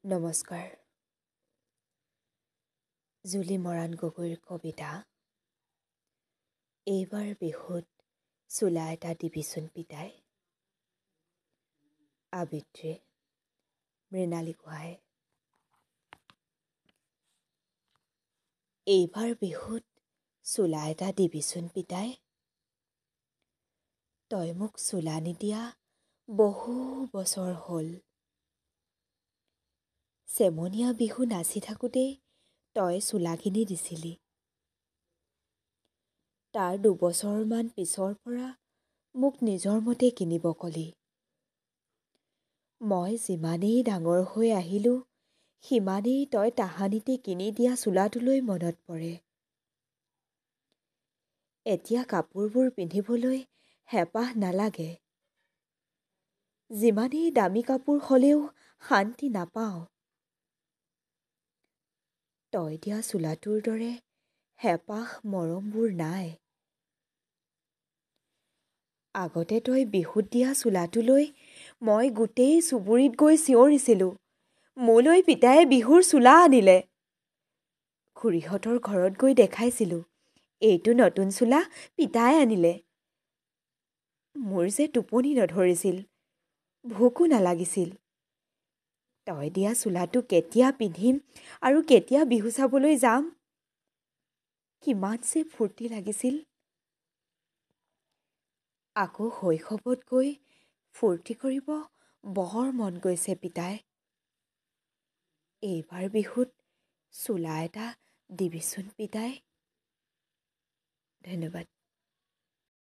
নমস্কাৰ। জুলি মৰাণ গগৈৰ কবিতা এইবাৰ বিহুত চোলা এটা দিবিচোন পিতাই। আবৃত্তি মৃণালী গোহাঁই। এইবাৰ বিহুত চোলা এটা দিবিচোন পিতাই। তই মোক চোলা নিদিয়া বহু বছৰ হ'ল। চেমনীয়া বিহু নাচি থাকোঁতেই তই চোলা কিনি দিছিলি। তাৰ দুবছৰমান পিছৰ পৰা মোক নিজৰ মতে কিনিব কলি। মই যিমানেই ডাঙৰ হৈ আহিলোঁ সিমানেই তই তাহানিতে কিনি দিয়া চোলাটোলৈ মনত পৰে। এতিয়া কাপোৰবোৰ পিন্ধিবলৈ হেঁপাহ নালাগে। যিমানেই দামী কাপোৰ হ'লেও শান্তি নাপাওঁ। তই দিয়া চোলাটোৰ দৰে হেঁপাহ মৰমবোৰ নাই। আগতে তই বিহুত দিয়া চোলাটোলৈ মই গোটেই চুবুৰীত গৈ চিঞৰিছিলোঁ, মোলৈ পিতায়ে বিহুৰ চোলা আনিলে। খুৰীহঁতৰ ঘৰত গৈ দেখাইছিলোঁ, এইটো নতুন চোলা পিতাই আনিলে। মোৰ যে টোপনি নধৰিছিল, ভোকো নালাগিছিল। তই দিয়া চোলাটো কেতিয়া পিন্ধিম আৰু কেতিয়া বিহু চাবলৈ যাম? কিমান যে ফূৰ্তি লাগিছিল। আকৌ শৈশৱত গৈ ফূৰ্তি কৰিব বৰ মন গৈছে পিতাই। এইবাৰ বিহুত চোলা এটা দিবিচোন পিতাই। ধন্যবাদ।